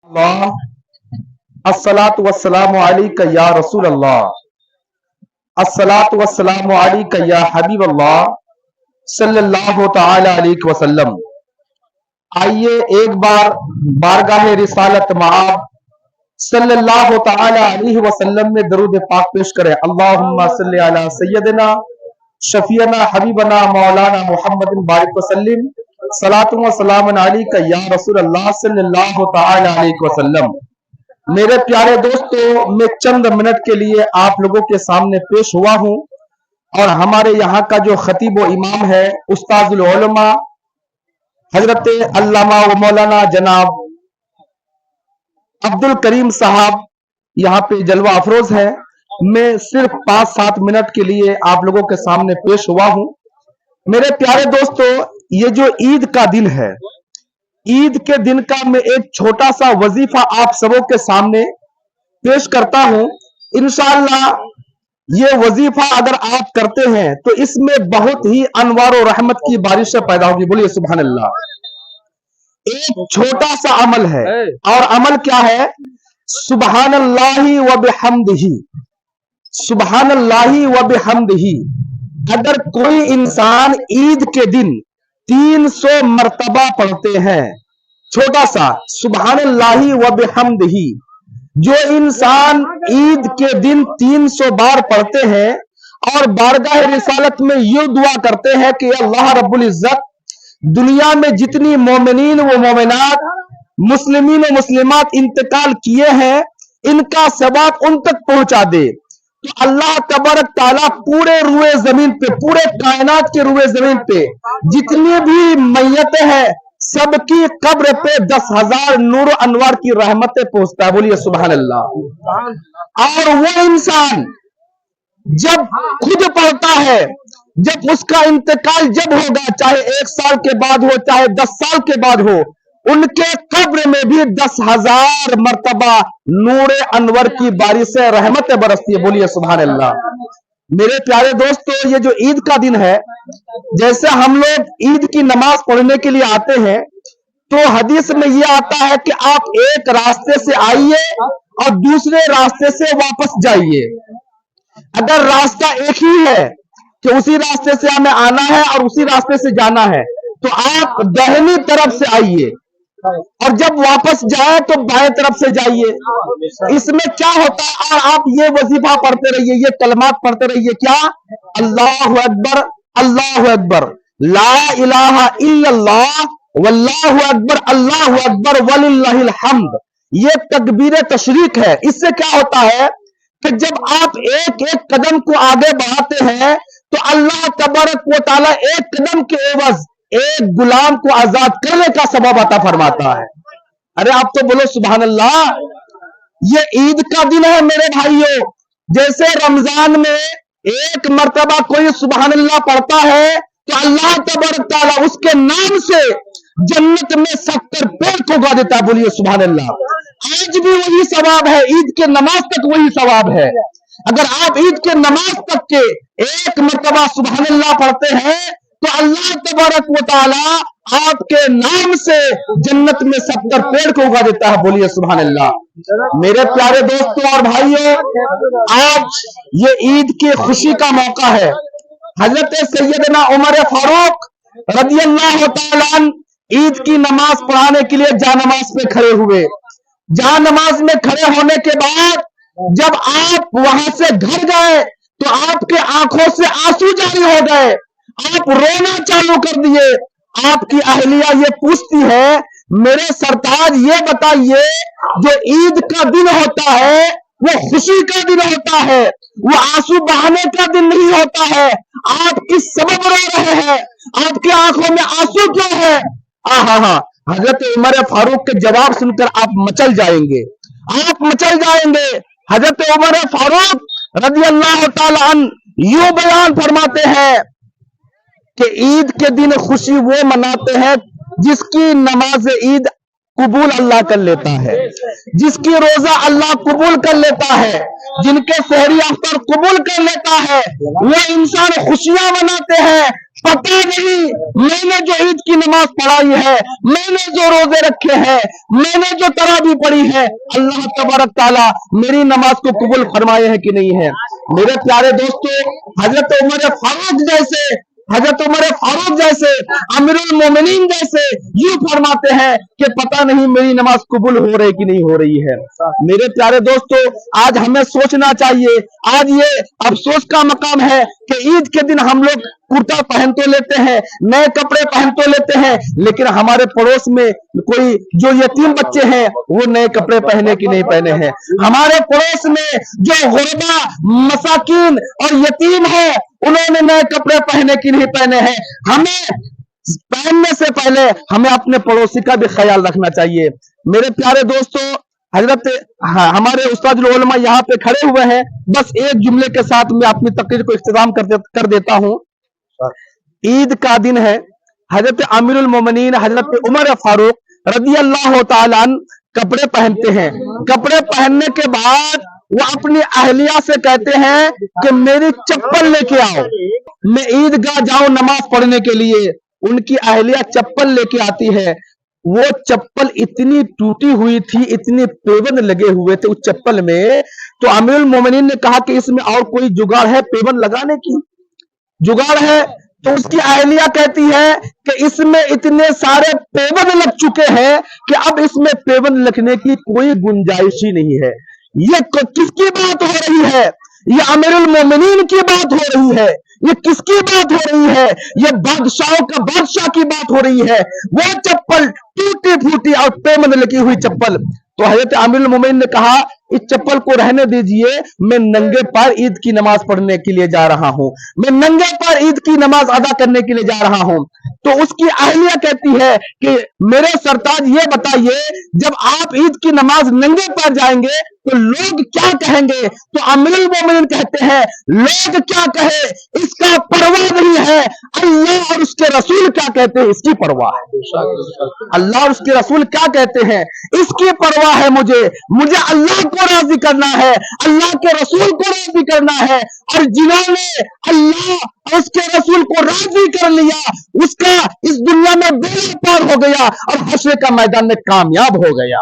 अल्लाह अस्सलातु वस्सलामु अलैका या रसूल अल्लाह अस्सलातु वस्सलामु अलैका या हबीब अल्लाह सल्लल्लाहु तआला अलैहि वसल्लम। आइए एक बार बारगाह रिसालत मआब सल्लल्लाहु तआला अलैहि वसल्लम में दरूद पाक पेश करें। अल्लाहुम्मा सल्ली अला सय्यदना शफीना हबीबना मौलाना मुहम्मदिन बारिक वसल्लिम सलातु व सलामुन अलैका या रसूल अल्लाह सल्लल्लाहु तआला अलैहि वसल्लम। मेरे प्यारे दोस्तों, मैं चंद मिनट के लिए आप लोगों के सामने पेश हुआ हूं और हमारे यहाँ का जो खतीब व इमाम है उस्ताजुल उलमा हजरत अल्लामा व मौलाना जनाब अब्दुल करीम साहब यहाँ पे जलवा अफरोज है। मैं सिर्फ 5-7 मिनट के लिए आप लोगों के सामने पेश हुआ हूं। मेरे प्यारे दोस्तों, ये जो ईद का दिन है, ईद के दिन का मैं एक छोटा सा वजीफा आप सबों के सामने पेश करता हूं। इंशाअल्लाह ये वजीफा अगर आप करते हैं तो इसमें बहुत ही अनवार और रहमत की बारिशें पैदा होगी। बोलिए सुभान अल्लाह। एक छोटा सा अमल है और अमल क्या है? सुबहानल्लाहि व बिहम्दिही, सुबहानल्लाहि व बिहम्दिही। अगर कोई इंसान ईद के दिन 300 मर्तबा पढ़ते हैं, छोटा सा सुबहानल्लाहि व बिहम्दिही, जो इंसान ईद के दिन 300 बार पढ़ते हैं और बारगाह रिसालत में ये दुआ करते हैं कि अल्लाह रब्बुल इज्जत दुनिया में जितनी मोमिनीन व मोमिनात, मुस्लिमीन व मुस्लिमात इंतकाल किए हैं, इनका सवाब उन तक पहुंचा दे, तो अल्लाह तबारक ताला पूरे रुए जमीन पे, पूरे कायनात के रुए जमीन पे जितनी भी मैयतें हैं सबकी कब्र पे 10,000 नूर अनवार की रहमतें पहुंचता है। बोलिए सुभान अल्लाह। और वो इंसान जब खुद पढ़ता है, जब उसका इंतकाल जब होगा, चाहे 1 साल के बाद हो, चाहे 10 साल के बाद हो, उनके कब्र में भी 10,000 मर्तबा नूरे अनवर की बारिश रहमत बरसती है। बोलिए सुभान अल्लाह। मेरे प्यारे दोस्तों, ये जो ईद का दिन है, जैसे हम लोग ईद की नमाज पढ़ने के लिए आते हैं तो हदीस में ये आता है कि आप एक रास्ते से आइए और दूसरे रास्ते से वापस जाइए। अगर रास्ता एक ही है कि उसी रास्ते से हमें आना है और उसी रास्ते से जाना है, तो आप दाहिनी तरफ से आइए और जब वापस जाए तो बाएं तरफ से जाइए। इसमें क्या होता है? और आप ये वजीफा पढ़ते रहिए, ये कलमात पढ़ते रहिए। क्या? अल्लाहु अकबर, अल्लाहु अकबर, ला इलाहा इल्लल्लाह, वल्लाहु अकबर, अल्लाहु अकबर, वलिल्लाहिल हम्द। ये तकबीर तशरीक है। इससे क्या होता है कि जब आप एक एक कदम को आगे बढ़ाते हैं तो अल्लाह तबारक व तआला एक कदम के एवज एक गुलाम को आजाद करने का सबब अता फरमाता है। अरे आप तो बोलो सुभान अल्लाह। ये ईद का दिन है मेरे भाइयों। जैसे रमजान में एक मर्तबा कोई सुभान अल्लाह पढ़ता है तो अल्लाह तबारक तआला उसके नाम से जन्नत में 70 पेड़ को उगा देता है। बोलिए सुभान अल्लाह। आज भी वही सवाब है, ईद के नमाज तक वही सवाब है। अगर आप ईद के नमाज तक के एक मर्तबा सुभान अल्लाह पढ़ते हैं तो अल्लाह तबारक व तआला आपके नाम से जन्नत में 70 पेड़ को उगा देता है। बोलिए सुभान अल्लाह। मेरे प्यारे दोस्तों और भाइयों, आज ये ईद की खुशी का मौका है। हजरत सैयदना उमर फारूक रज़ी अल्लाह तआला अन्हु ईद की नमाज पढ़ाने के लिए जानमाज पे खड़े हुए। जानमाज में खड़े होने के बाद जब आप वहां से घर गए तो आपके आंखों से आंसू जारी हो गए, आप रोना चालू कर दिए। आपकी अहलिया ये पूछती है, मेरे सरताज ये बताइए, जो ईद का दिन होता है वो खुशी का दिन होता है, वो आंसू बहाने का दिन नहीं होता है। आप किस सबब रो रहे हैं? आपकी आंखों में आंसू क्यों है? आहा, हजरत उमर फारूक के जवाब सुनकर आप मचल जाएंगे, आप मचल जाएंगे। हजरत उमर फारूक रज़ी अल्लाह तआला अन्हु यूं बयान फरमाते हैं कि ईद के दिन खुशी वो मनाते हैं जिसकी नमाज ईद कबूल अल्लाह कर लेता है, जिसकी रोजा अल्लाह कबूल कर लेता है, जिनके सहरी अफ्तर कबूल कर लेता है, वो इंसान खुशियां मनाते हैं। पता नहीं मैंने जो ईद की नमाज पढ़ाई है, मैंने जो रोजे रखे हैं, मैंने जो तरावी पढ़ी है, अल्लाह तबारक ताला मेरी नमाज को कबूल फरमाए है कि नहीं है। मेरे प्यारे दोस्तों, हजरत उमर फारूक जैसे, हजरत उमर फारूक जैसे, अमीरुल मोमिनीन जैसे यूं फरमाते हैं कि पता नहीं मेरी नमाज कबूल हो रही कि नहीं हो रही है। मेरे प्यारे दोस्तों, आज हमें सोचना चाहिए, आज ये अफसोस का मकाम है कि ईद के दिन हम लोग कुर्ता पहन तो लेते हैं, नए कपड़े पहन तो लेते हैं, लेकिन हमारे पड़ोस में कोई जो यतीम बच्चे हैं वो नए कपड़े पहने कि नहीं पहने हैं। हमारे पड़ोस में जो गुरबा, मसाकिन और यतीम है, उन्होंने नए कपड़े पहने कि नहीं पहने हैं। हमें पहनने से पहले हमें अपने पड़ोसी का भी ख्याल रखना चाहिए। मेरे प्यारे दोस्तों, हजरत हमारे उस्ताद उलमा यहाँ पे खड़े हुए हैं। बस एक जुमले के साथ मैं अपनी तकरीर को इख्तिताम कर देता हूँ। ईद का दिन है, हजरत अमीरुल मोमिनीन हजरत उमर फारूक रज़ी अल्लाह तआला अन्हु कपड़े पहनते हैं। कपड़े पहनने के बाद वो अपनी अहलिया से कहते हैं कि मेरी चप्पल लेके आओ, मैं ईदगाह जाऊं नमाज पढ़ने के लिए। उनकी अहलिया चप्पल लेके आती है। वो चप्पल इतनी टूटी हुई थी, इतने पेबंद लगे हुए थे उस चप्पल में। तो अमीरुल मोमिनीन ने कहा कि इसमें और कोई जुगाड़ है पेबंद लगाने की? जुगाड़ है? तो उसकी अहलिया कहती है कि इसमें इतने सारे पेबंद लग चुके हैं कि अब इसमें पेबंद लगने की कोई गुंजाइश ही नहीं है। ये किसकी बात हो रही है? ये अमीरुल मोमिनीन की बात हो रही है। ये किसकी बात हो रही है? ये बादशाहों का बादशाह की बात हो रही है। वो चप्पल टूटी फूटी और पेबंद लगी हुई चप्पल। तो हजरत अमीरुल मोमिनीन ने कहा इस चप्पल को रहने दीजिए, मैं नंगे पैर ईद की नमाज पढ़ने के लिए जा रहा हूं, मैं नंगे पैर ईद की नमाज अदा करने के लिए जा रहा हूं। तो उसकी अहलिया कहती है कि मेरे सरताज ये बताइए, जब आप ईद की नमाज नंगे पैर जाएंगे तो लोग क्या कहेंगे? तो अमीरुल मोमिनीन कहते हैं लोग क्या कहे इसका परवाह नहीं है, अल्लाह और उसके रसूल क्या कहते हैं इसकी परवाह है। अल्लाह और उसके रसूल क्या कहते हैं इसकी परवाह है। मुझे अल्लाह को राजी करना है, अल्लाह के रसूल को राजी करना है, और जिन्होंने अल्लाह और उसके रसूल को राजी कर लिया उसका इस दुनिया में बेड़ा पार हो गया और हश्र का मैदान में कामयाब हो गया।